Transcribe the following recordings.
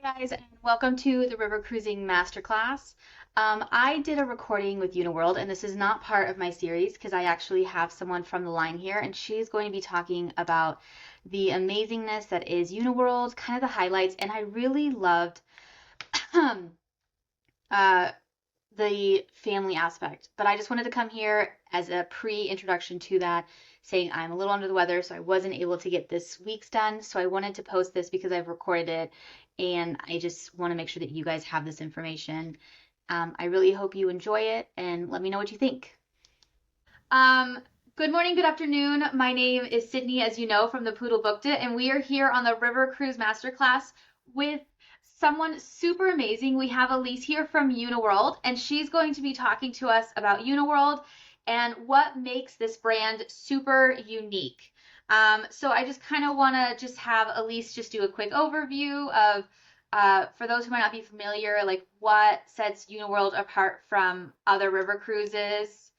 Hi guys, and welcome to the River Cruising Masterclass. I did a recording with Uniworld, and this is not part of my series because I actually have someone from the line here, and she's going to be talking about the amazingness that is Uniworld, kind of the highlights, and I really loved uh, the family aspect. But I just wanted to come here as a pre-introduction to that, saying I'm a little under the weather, so I wasn't able to get this week's done. So I wanted to post this because I've recorded it, and I just want to make sure that you guys have this information. I really hope you enjoy it, and let me know what you think. Um, Good morning, good afternoon. My name is Sydney, as you know, from the Poodle Booked It, and we are here on the River Cruise Masterclass with someone super amazing. We have Elyse here from Uniworld, and she's going to be talking to us about Uniworld and what makes this brand super unique. So I just kind of want to just have Elyse just do a quick overview of, for those who might not be familiar, like what sets Uniworld apart from other river cruises,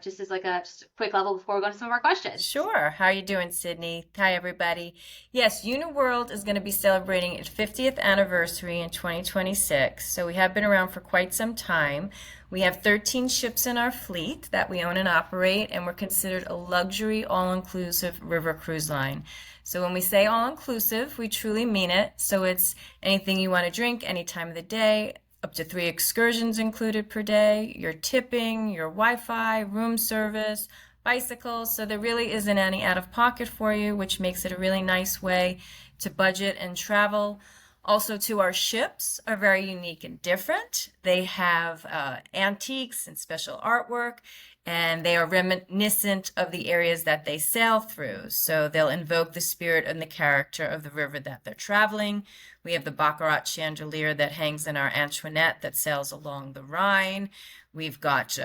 just as like just a quick level before we go into some of our questions. Sure. How are you doing, Sydney? Hi, everybody. Yes, Uniworld is going to be celebrating its 50th anniversary in 2026. So we have been around for quite some time. We have 13 ships in our fleet that we own and operate, and we're considered a luxury, all-inclusive river cruise line. So when we say all-inclusive, we truly mean it. So it's anything you want to drink any time of the day, up to 3 excursions included per day, your tipping, your Wi-Fi, room service, bicycles. So there really isn't any out of pocket for you, which makes it a really nice way to budget and travel. Also, too, our ships are very unique and different. They have antiques and special artwork, and they are reminiscent of the areas that they sail through. So they'll invoke the spirit and the character of the river that they're traveling. We have the Baccarat chandelier that hangs in our Antoinette that sails along the Rhine. We've got,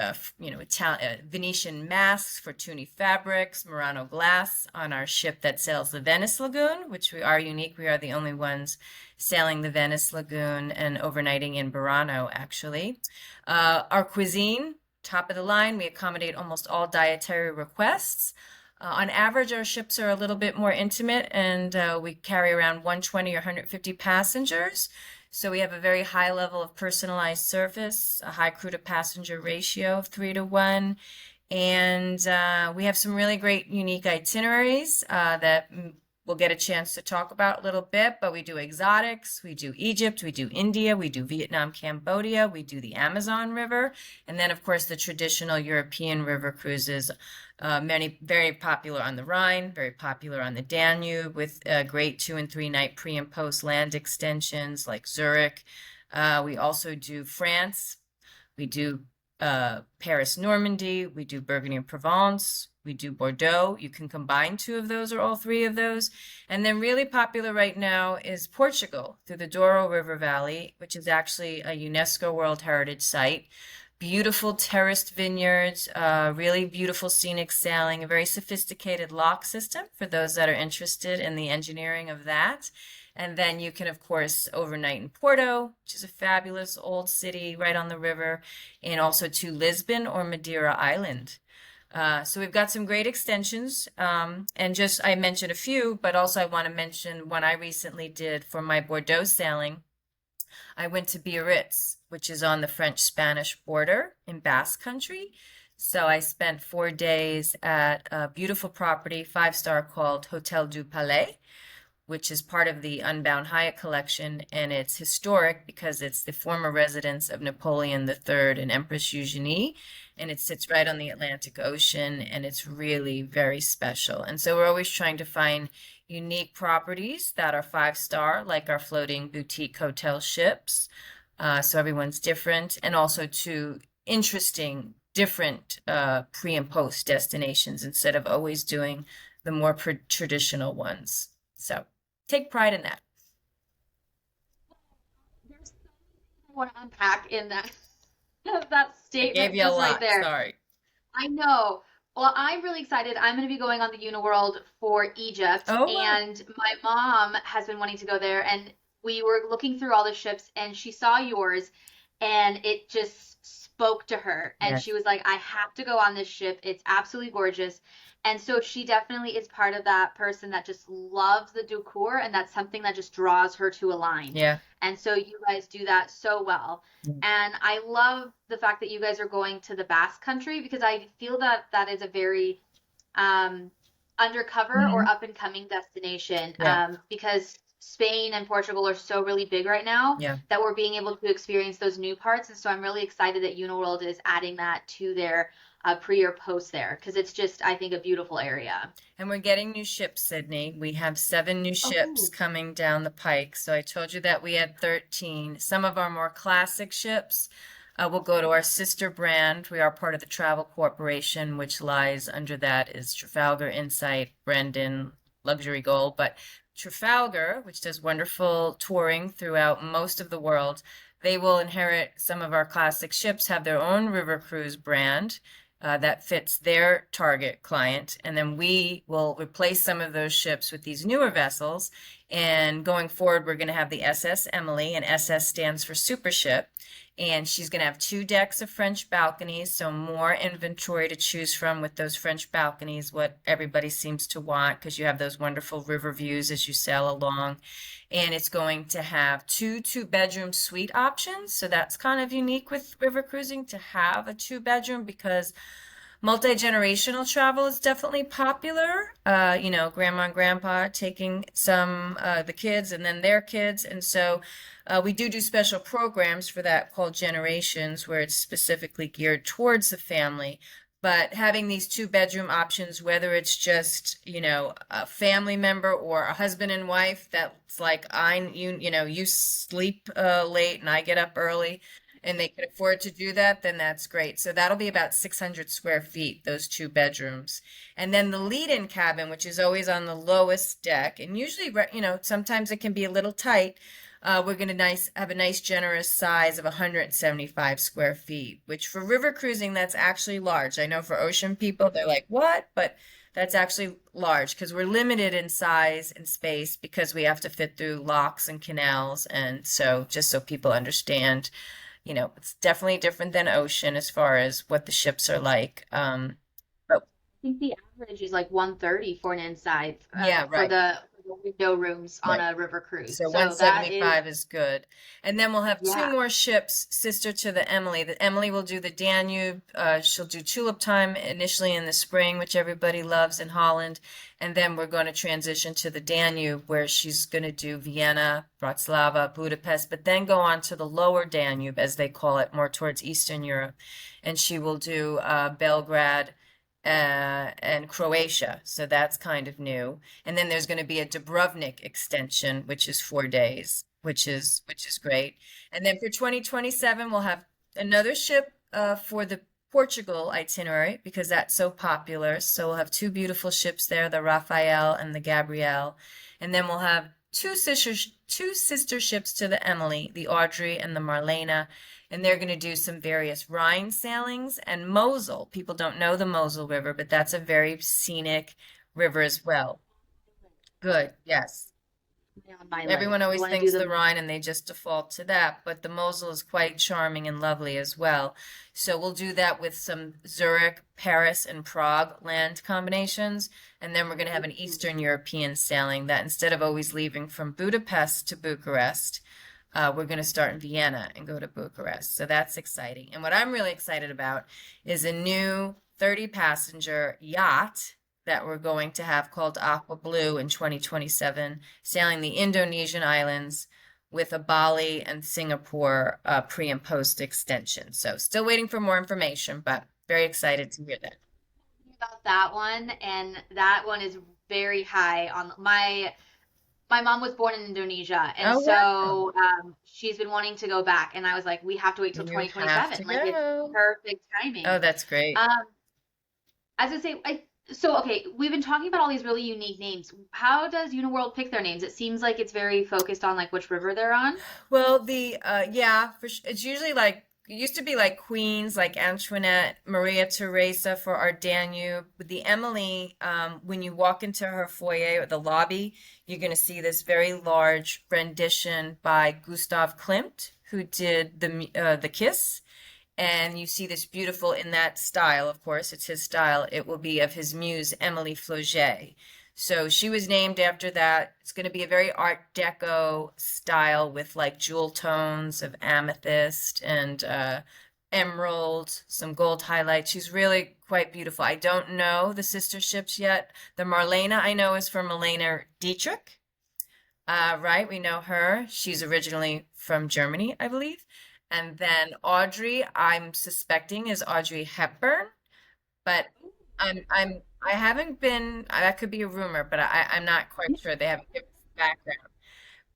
Venetian masks for Tuni fabrics, Murano glass on our ship that sails the Venice Lagoon, which we are unique. We are the only ones sailing the Venice Lagoon and overnighting in Burano, actually. Our cuisine, top of the line, we accommodate almost all dietary requests. On average, our ships are a little bit more intimate, and we carry around 120 or 150 passengers. So we have a very high level of personalized service, a high crew to passenger ratio of 3 to 1. And we have some really great unique itineraries that we'll get a chance to talk about a little bit, but we do exotics, we do Egypt, we do India, we do Vietnam, Cambodia, we do the Amazon River, and then of course the traditional European river cruises, many very popular on the Rhine, very popular on the Danube, with great 2 and 3 night pre and post land extensions like Zurich. We also do France, we do Paris, Normandy, we do Burgundy and Provence, we do Bordeaux. You can combine 2 of those or all 3 of those. And then really popular right now is Portugal through the Douro River Valley, which is actually a UNESCO World Heritage Site. Beautiful terraced vineyards, really beautiful scenic sailing, a very sophisticated lock system for those that are interested in the engineering of that. And then you can, of course, overnight in Porto, which is a fabulous old city right on the river, and also to Lisbon or Madeira Island. So we've got some great extensions, and just I mentioned a few, but also I want to mention one I recently did for my Bordeaux sailing. I went to Biarritz, which is on the French-Spanish border in Basque Country. So I spent 4 days at a beautiful property, 5-star, called Hotel du Palais, which is part of the Unbound Hyatt collection, and it's historic because it's the former residence of Napoleon III and Empress Eugenie, and it sits right on the Atlantic Ocean, and it's really very special. And so we're always trying to find unique properties that are 5-star, like our floating boutique hotel ships, so everyone's different, and also to interesting, different pre and post destinations instead of always doing the more traditional ones. So take pride in that. There's so much I want to unpack in that that I gave statement you a just right lot, there. sorry. I know. Well, I'm really excited. I'm going to be going on the Uniworld for Egypt, Oh, wow. and my mom has been wanting to go there, and we were looking through all the ships, and she saw yours, and it just spoke to her. And Yes. she was like, I have to go on this ship. It's absolutely gorgeous. And so she definitely is part of that person that just loves the decor, and that's something that just draws her to a line. Yeah. And so you guys do that so well. And I love the fact that you guys are going to the Basque Country, because I feel that that is a very um, undercover or Mhm. up and coming destination, Yeah. because Spain and Portugal are so really big right now Yeah. that we're being able to experience those new parts. And so I'm really excited that Uniworld is adding that to their pre or post there, because it's just, I think, a beautiful area. And we're getting new ships, Sydney. We have 7 new ships Oh, coming down the pike. So I told you that we had 13. Some of our more classic ships will go to our sister brand. We are part of the Travel Corporation, which lies under that is Trafalgar, Insight, Brendan, Luxury Gold. But Trafalgar, which does wonderful touring throughout most of the world, they will inherit some of our classic ships, have their own river cruise brand that fits their target client. And then we will replace some of those ships with these newer vessels. And going forward, we're going to have the SS Emily, and SS stands for super ship. And she's going to have 2 decks of French balconies, so more inventory to choose from with those French balconies, what everybody seems to want, because you have those wonderful river views as you sail along. And it's going to have 2 2-bedroom suite options. So that's kind of unique with river cruising to have a 2-bedroom, because multi-generational travel is definitely popular. Grandma and grandpa taking some the kids and then their kids, and so we do special programs for that called Generations, where it's specifically geared towards the family. But having these 2-bedroom options, whether it's just, a family member or a husband and wife, that's like you sleep late and I get up early, and they can afford to do that, then that's great. So that'll be about 600 square feet, those 2 bedrooms. And then the lead-in cabin, which is always on the lowest deck, and usually, sometimes it can be a little tight. We're going to have a nice generous size of 175 square feet, which for river cruising, that's actually large. I know for ocean people, they're like, what? But that's actually large, because we're limited in size and space because we have to fit through locks and canals. And so just so people understand, it's definitely different than ocean as far as what the ships are like. But I think the average is like 130 for an inside, yeah, right, for the window rooms on right. a river cruise. So So that is, 175 is good. And then we'll have two yeah. more ships, sister to the Emily. The Emily will do the Danube. She'll do Tulip Time initially in the spring, which everybody loves in Holland. And then we're going to transition to the Danube, where she's going to do Vienna, Bratislava, Budapest, but then go on to the lower Danube, as they call it, more towards Eastern Europe. And she will do Belgrade and Croatia. So that's kind of new. And then there's going to be a Dubrovnik extension, which is 4 days, which is great. And then for 2027, we'll have another ship for the Portugal itinerary, because that's so popular. So we'll have 2 beautiful ships there, the Raphael and the Gabrielle. And then we'll have two sister ships to the Emily, the Audrey and the Marlena, and they're going to do some various Rhine sailings and Mosel. People don't know the Mosel River, but that's a very scenic river as well. Good, yes. On my Everyone list. I always want to do thinks the them. Rhine and they just default to that, but the Mosel is quite charming and lovely as well. So we'll do that with some Zurich, Paris, and Prague land combinations. And then we're going to have an Eastern European sailing that, instead of always leaving from Budapest to Bucharest, we're going to start in Vienna and go to Bucharest. So that's exciting. And what I'm really excited about is a new 30-passenger yacht that we're going to have called Aqua Blue in 2027, sailing the Indonesian islands with a Bali and Singapore pre and post extension. So still waiting for more information, but very excited to hear that. About that one, and that one is very high on my mom was born in Indonesia, and Oh, wow. so she's been wanting to go back, and I was like, we have to wait till You have 2027. to Like, it's go. perfect Oh, timing. that's great. Um, as I say, so okay, we've been talking about all these really unique names. How does Uniworld pick their names? It seems like it's very focused on like which river they're on. Well, yeah, it's usually like it used to be like Queens, like Antoinette, Maria Theresa for our Danube. With the Emily, when you walk into her foyer or the lobby, you're going to see this very large rendition by Gustav Klimt, who did the Kiss, and you see this beautiful in that style. Of course, it's his style. It will be of his muse Emily Flauget. So she was named after that. It's going to be a very Art Deco style with like jewel tones of amethyst and emerald, some gold highlights. She's really quite beautiful. I don't know the sister ships yet. The Marlena I know is from Marlene Dietrich. Right, we know her. She's originally from Germany, I believe. And then Audrey, I'm suspecting is Audrey Hepburn, but I haven't been, that could be a rumor, but I'm not quite sure. They haven't given us background.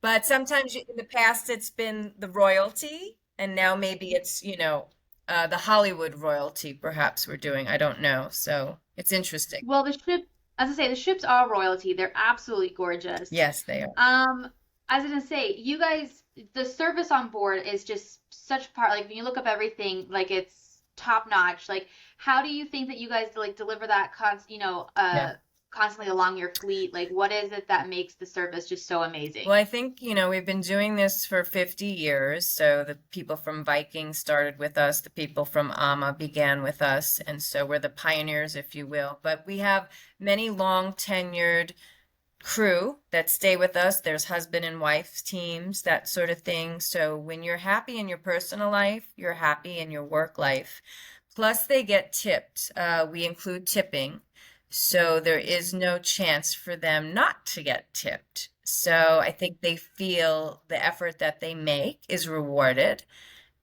But sometimes in the past it's been the royalty, and now maybe it's, the Hollywood royalty perhaps we're doing. I don't know. So it's interesting. Well, the ship, as I say, the ships are royalty. They're absolutely gorgeous. Yes, they are. Um, I was gonna say, you guys, the service on board is just such a part. Like when you look up everything, like it's top notch. Like, how do you think that you guys like deliver that Yeah. constantly along your fleet? Like, what is it that makes the service just so Well, amazing? I think, we've been doing this for 50 years. So the people from Viking started with us, the people from Amma began with us. And so we're the pioneers, if you will. But we have many long tenured crew that stay with us. There's husband and wife teams, that sort of thing. So when you're happy in your personal life, you're happy in your work life. Plus, they get tipped. We include tipping. So there is no chance for them not to get tipped. So I think they feel the effort that they make is rewarded.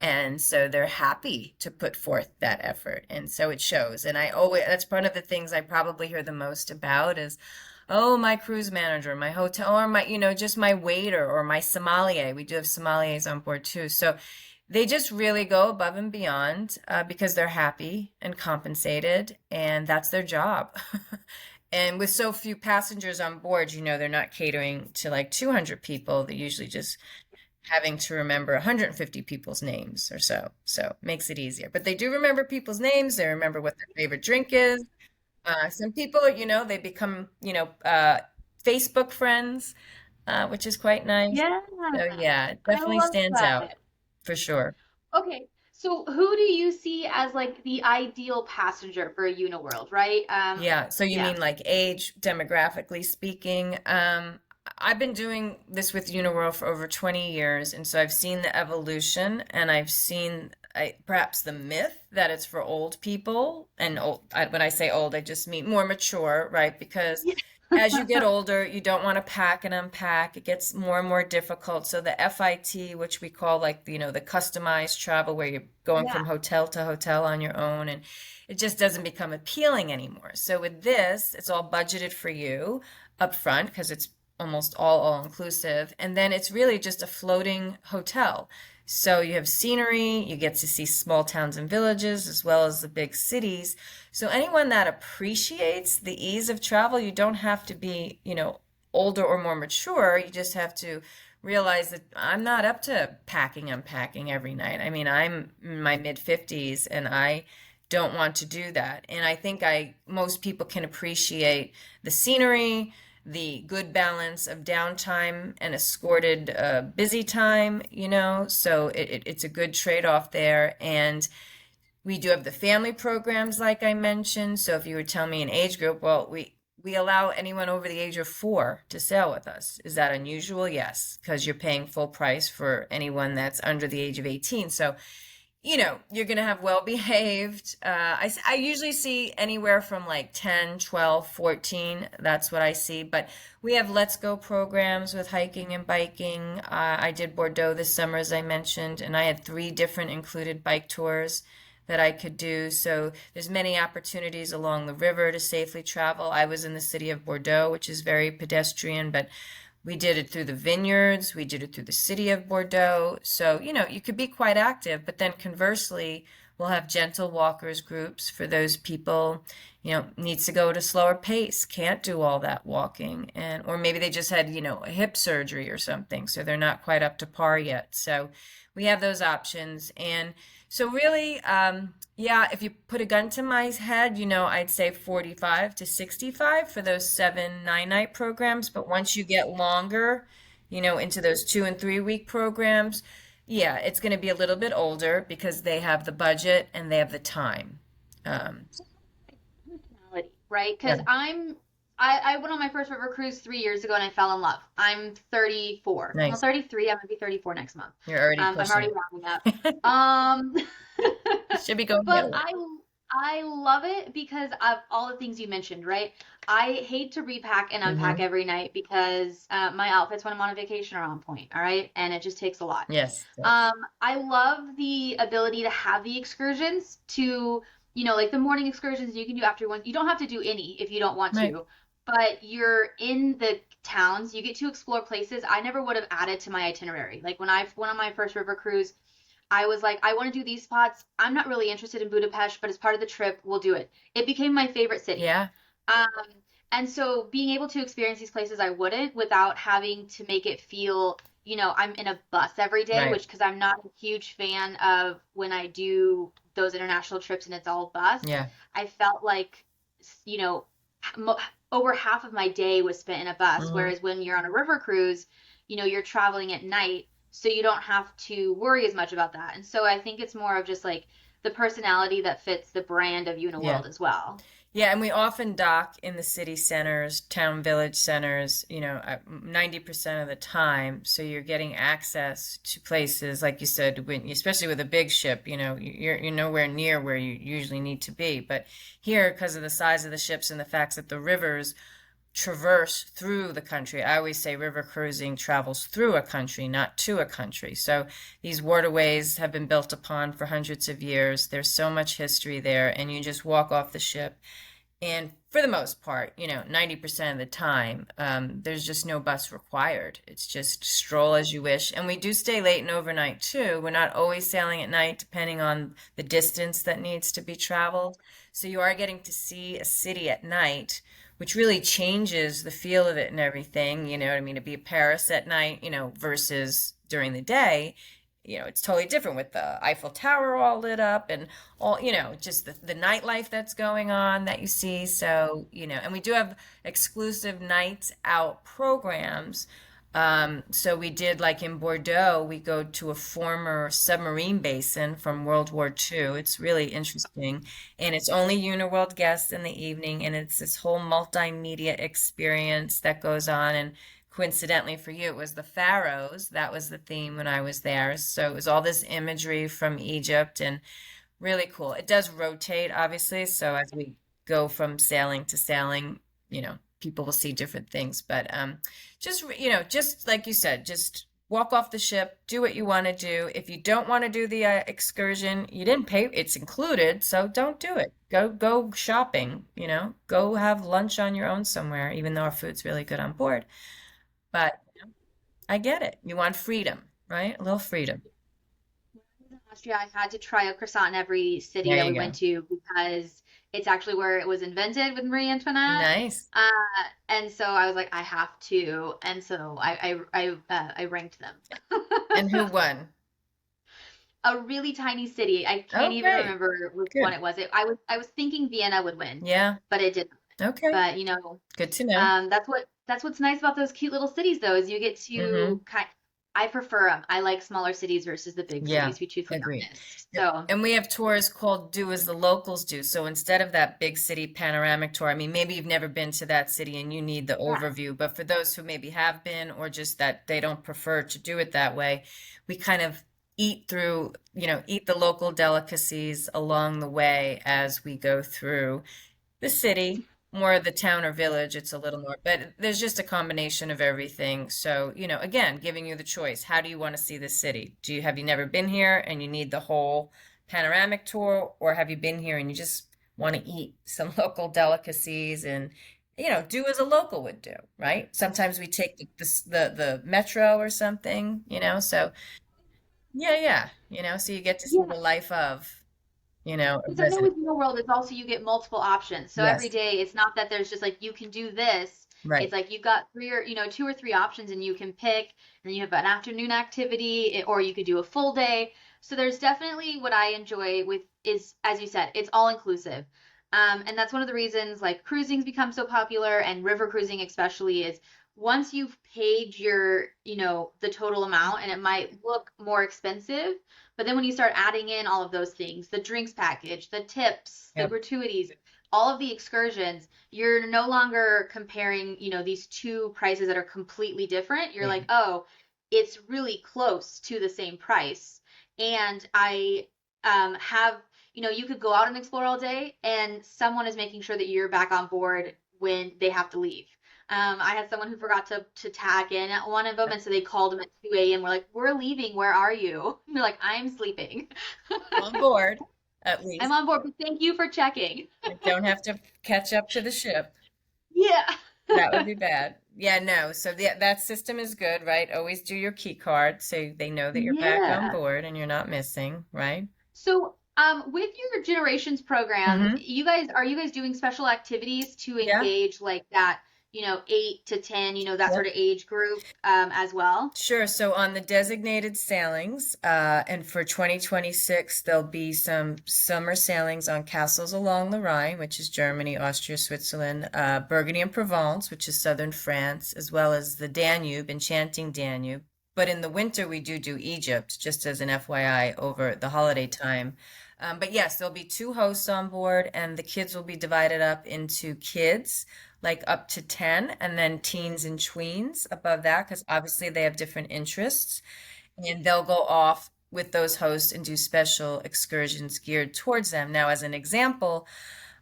And so they're happy to put forth that effort. And so it shows. And that's one of the things I probably hear the most about is, oh, my cruise manager, my hotel, or my, just my waiter or my sommelier. We do have sommeliers on board too. So they just really go above and beyond because they're happy and compensated, and that's their job. And with so few passengers on board, they're not catering to like 200 people. They're usually just having to remember 150 people's names or so. So it makes it easier. But they do remember people's names. They remember what their favorite drink is. Some people, they become, Facebook friends, which is quite nice. Yeah, So yeah, it I definitely love stands out that. for sure. Okay, so who do you see as like the ideal passenger for a Uniworld, right? Yeah, so you Yeah. mean like age, demographically speaking? I've been doing this with Uniworld for over 20 years, and so I've seen the evolution, and I've seen perhaps the myth that it's for old people. And when I say old, I just mean more mature, right? Because Yeah. as you get older, you don't want to pack and unpack. It gets more and more difficult. So the FIT, which we call like, the customized travel where you're going from Yeah. hotel to hotel on your own, and it just doesn't become appealing anymore. So with this, it's all budgeted for you up front because it's almost all inclusive. And then it's really just a floating hotel. So you have scenery, you get to see small towns and villages as well as the big cities. So anyone that appreciates the ease of travel, you don't have to be, older or more mature. You just have to realize that I'm not up to packing, unpacking every night. I mean, I'm in my mid 50s and I don't want to do that. And I think most people can appreciate the scenery, the good balance of downtime and escorted busy time, so it's a good trade-off there. And we do have the family programs, like I mentioned. So if you would tell me an age group, well, we allow anyone over the age of 4 to sail with us. Is that unusual? Yes, because you're paying full price for anyone that's under the age of 18. So you're going to have well behaved. I usually see anywhere from like 10, 12, 14. That's what I see. But we have Let's Go programs with hiking and biking. I did Bordeaux this summer, as I mentioned, and I had 3 different included bike tours that I could do. So there's many opportunities along the river to safely travel. I was in the city of Bordeaux, which is very pedestrian, but we did it through the vineyards, we did it through the city of Bordeaux. So, you could be quite active, but then conversely, we'll have gentle walkers groups for those people, needs to go at a slower pace, can't do all that walking, or maybe they just had, a hip surgery or something, so they're not quite up to par yet. So we have those options. And so really, yeah, if you put a gun to my head, I'd say 45 to 65 for those 7 9-night programs. But once you get longer, into those 2 and 3 week programs, Yeah, it's going to be a little bit older because they have the budget and they have the time. Um, Personality, right? Because yeah, I went on my first river cruise 3 years ago and I fell in love. I'm 34. Well, nice. 33. I'm gonna be 34 next month. You're already I'm already pushing. wrapping up. Um, Should be going the but other way. I love it because of all the things you mentioned, right? I hate to repack and unpack Hmm. every night because my outfits when I'm on a vacation are on point, all right? And it just takes a lot. Yes. I love the ability to have the excursions to, like the morning excursions you can do after one. You don't have to do any if you don't want Right. to, but you're in the towns, you get to explore places I never would have added to my itinerary. Like when I went on my first river cruise, I was like, I want to do these spots. I'm not really interested in Budapest, but as part of the trip, we'll do it. It became my favorite city. Yeah. Um, and so being able to experience these places I wouldn't without having to make it feel, I'm in a bus every day, Right. which because I'm not a huge fan of when I do those international trips and it's all bus. Yeah. I felt like, you know, mo over half of my day was spent in a bus, Hmm. whereas when you're on a river cruise, you're traveling at night, so you don't have to worry as much about that. And so I think it's more of just like the personality that fits the brand of Yeah. Uniworld as well. Yeah, and we often dock in the city centers, town village centers, 90% of the time. So you're getting access to places, like you said, especially with a big ship, you're nowhere near where you usually need to be. But here, because of the size of the ships and the fact that the rivers traverse through the country. I always say river cruising travels through a country, not to a country. So these waterways have been built upon for hundreds of years. There's so much history there, and you just walk off the ship. And for the most part, 90% of the time, there's just no bus required. It's just stroll as you wish. And we do stay late and overnight too. We're not always sailing at night, depending on the distance that needs to be traveled. So you are getting to see a city at night, which really changes the feel of it and everything. You know what I mean? To be Paris at night, versus during the day, it's totally different with the Eiffel Tower all lit up and all, just the nightlife that's going on that you see. So, and we do have exclusive nights out programs. So we did like in Bordeaux, we go to a former submarine basin from World War II. It's really interesting. And it's only Uniworld guests in the evening, and it's this whole multimedia experience that goes on. And coincidentally for you, it was the pharaohs. That was the theme when I was there. So it was all this imagery from Egypt and really cool. It does rotate, obviously. So as we go from sailing to sailing, people will see different things. But just like you said, just walk off the ship, do what you want to do. If you don't want to do the excursion, you didn't pay, it's included, so don't do it. Go shopping, go have lunch on your own somewhere, even though our food's really good on board. But I get it. You want freedom, right? A little freedom. In Austria, I had to try a croissant in every city There that you we go. went to because it's actually where it was invented with Marie Antoinette. Nice. Uh, and so I was like, I have to, and so I ranked them. And who won? A really tiny city. I can't even Okay, remember which one good. it was. I was thinking Vienna would win, Yeah, but it didn't. okay. But Good to know. that's what's nice about those cute little cities though, is you get Mm-hmm. to I prefer them. I like smaller cities versus the big Yeah, cities. We truthfully agreed. honest. Yep. So And we have tours called Do as the Locals Do. So instead of that big city panoramic tour, I mean, maybe you've never been to that city and you need the yeah, overview, but for those who maybe have been or just that they don't prefer to do it that way, we kind of eat the local delicacies along the way as we go through the city, more of the town or village, it's a little more, but there's just a combination of everything. So, again, giving you the choice. How do you want to see the city? Have you never been here and you need the whole panoramic tour, or have you been here and you just want to eat some local delicacies and do as a local would do, right? Sometimes we take the metro or something, so yeah, yeah, so you get to see the yeah. life of, a Because I know resident. with Real World, it's also you get multiple options. So every Yes, day, it's not that there's just like you can do this. right. It's like you've got two or three options, and you can pick. And then you have an afternoon activity, or you could do a full day. So there's definitely what I enjoy with is, as you said, it's all inclusive. And that's one of the reasons like cruising's become so popular, and river cruising especially is once you've paid your, the total amount, and it might look more expensive, but then when you start adding in all of those things, the drinks package, the tips, the Yep. gratuities, all of the excursions, you're no longer comparing, these two prices that are completely different. You're Yeah. like, oh, it's really close to the same price. And I have, you could go out and explore all day, and someone is making sure that you're back on board when they have to leave. I had someone who forgot to tag in at one of them, and so they called them at 2 a.m. We're like, "We're leaving. Where are you?" And they're like, "I'm sleeping." On board, at I'm least. on board, but thank you for checking. I don't have to catch up to the ship. Yeah. That would be bad. Yeah, no. So that system is good, right? Always do your key card so they know that you're back on Yeah. board and you're not missing, right? So, with your generations programs, Mm-hmm. are you guys doing special activities to Yeah. engage like that, 8 to 10, that sort Yep. of age group, as well? Sure. So on the designated sailings, and for 2026, there'll be some summer sailings on castles along the Rhine, which is Germany, Austria, Switzerland, Burgundy and Provence, which is southern France, as well as the Danube, enchanting Danube. But in the winter, we do Egypt, just as an FYI, over the holiday time. But yes, there'll be two hosts on board, and the kids will be divided up into kids like up to 10, and then teens and tweens above that, because obviously they have different interests. And they'll go off with those hosts and do special excursions geared towards them. Now, as an example,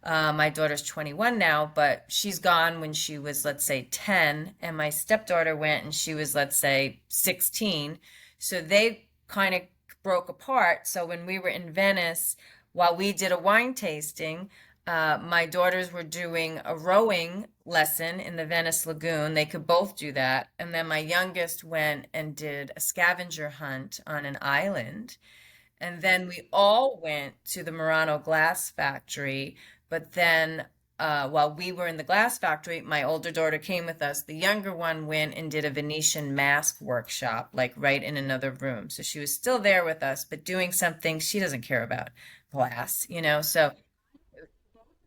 my daughter's 21 now, but she's gone when she was, let's say, 10, and my stepdaughter went and she was, let's say, 16. So they kind of broke apart. So when we were in Venice, while we did a wine tasting, my daughters were doing a rowing lesson in the Venice Lagoon. They could both do that. And then my youngest went and did a scavenger hunt on an island. And then we all went to the Murano glass factory. But then while we were in the glass factory, my older daughter came with us. The younger one went and did a Venetian mask workshop, like right in another room. So she was still there with us, but doing something she doesn't care about glass. So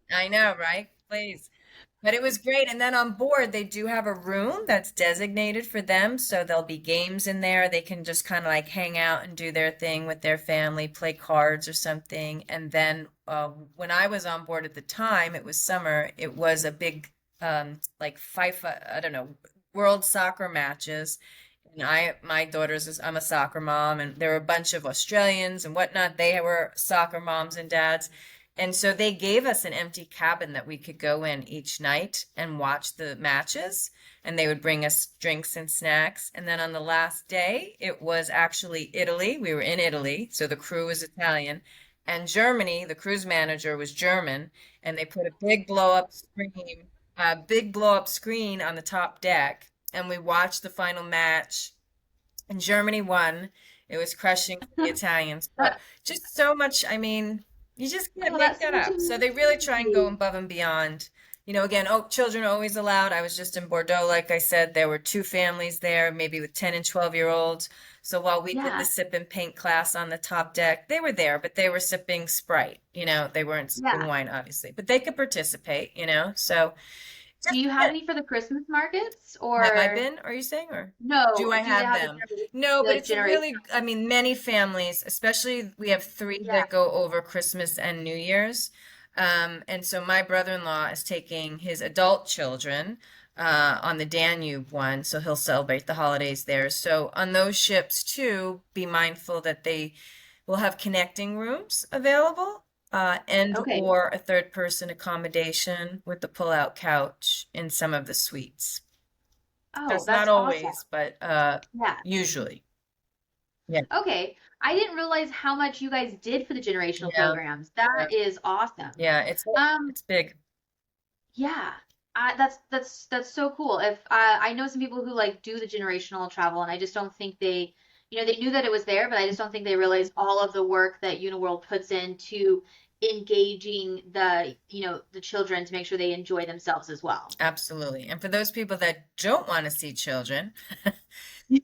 I know, right? Please. But it was great. And then on board, they do have a room that's designated for them. So there'll be games in there. They can just kind of like hang out and do their thing with their family, play cards or something. And then when I was on board at the time, it was summer, it was a big, like FIFA, I don't know, world soccer matches. And my I'm a soccer mom, and there were a bunch of Australians and whatnot. They were soccer moms and dads. And so they gave us an empty cabin that we could go in each night and watch the matches. And they would bring us drinks and snacks. And then on the last day, it was actually Italy. We were in Italy. So the crew was Italian. And Germany, the cruise manager was German. And they put a big blow up screen on the top deck. And we watched the final match. And Germany won. It was crushing for the Italians. But That, just so much, I mean, you just can't oh, make that's that such a up. So nice they really try and go memory. above and beyond. Again, oh, children are always allowed. I was just in Bordeaux, like I said, there were two families there, maybe with 10 and 12-year-olds. So while we did the Yeah. sip and paint class on the top deck, they were there, but they were sipping Sprite. They weren't sipping Yeah. wine, obviously, but they could participate. So Do just you have any for the Christmas markets, have I or been, are you saying, or do no? I Do they have have them? No, but the it's a generation? really, I mean, many families, especially we have three Yeah. that go over Christmas and New Year's. And so my brother-in-law is taking his adult children on the Danube one, so he'll celebrate the holidays there. So on those ships too, be mindful that they will have connecting rooms available, and Okay. or a third person accommodation with the pull-out couch in some of the suites. Oh, That's not that's awesome. always, but Yeah. usually. Yeah. Okay. I didn't realize how much you guys did for the generational Yeah. programs. Yeah. That is awesome. Yeah, it's Um, it's big. yeah. That's so cool. If I know some people who like do the generational travel, and I just don't think they knew that it was there, but I just don't think they realized all of the work that Uniworld puts into engaging the children to make sure they enjoy themselves as well. Absolutely. And for those people that don't want to see children,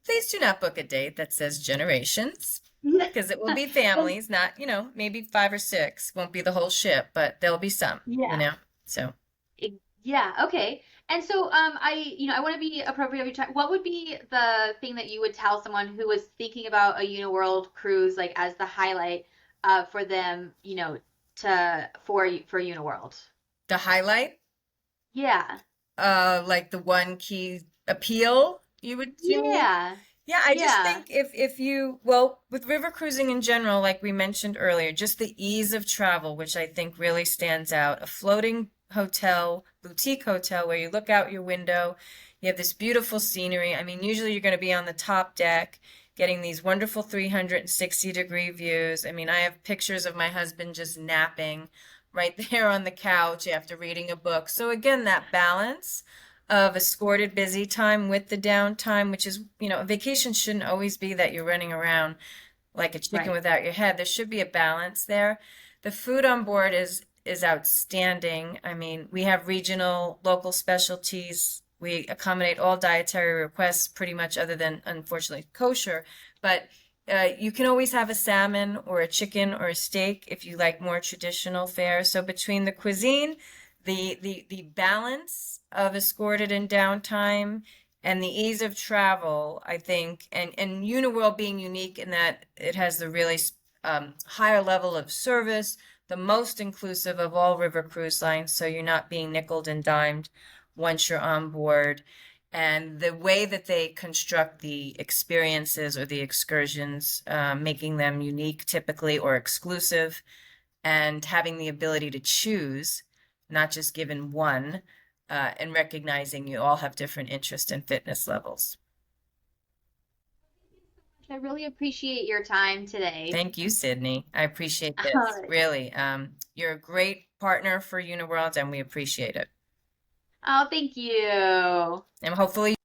please do not book a date that says generations, because it will be Well, families, not, maybe five or six. Won't be the whole ship, but there'll be some, you yeah. know. So, Yeah, okay. And so, I want to be appropriate of your time. What would be the thing that you would tell someone who was thinking about a Uniworld cruise, like as the highlight, for them, for Uniworld? The highlight, Yeah, like the one key appeal, you mean? yeah, Yeah, I just yeah, think if you, well, with river cruising in general, like we mentioned earlier, just the ease of travel, which I think really stands out. A floating hotel, boutique hotel, where you look out your window, you have this beautiful scenery. I mean, usually you're going to be on the top deck, getting these wonderful 360-degree views. I mean, I have pictures of my husband just napping right there on the couch after reading a book. So again, that balance of escorted busy time with the downtime, which is, a vacation shouldn't always be that you're running around like a chicken right, without your head. There should be a balance there. The food on board is outstanding. I mean, we have regional, local specialties. We accommodate all dietary requests, pretty much, other than unfortunately kosher. But you can always have a salmon or a chicken or a steak if you like more traditional fare. So between the cuisine, the balance of escorted and downtime, and the ease of travel, I think, and Uniworld being unique in that it has the really higher level of service, the most inclusive of all river cruise lines, so you're not being nickeled and dimed once you're on board. And the way that they construct the experiences or the excursions, making them unique typically or exclusive, and having the ability to choose, not just given one, and recognizing you all have different interest and fitness levels. I really appreciate your time today. Thank you, Sydney. I appreciate All this. right. Really, you're a great partner for Uniworld, and we appreciate it. Oh, thank you. And hopefully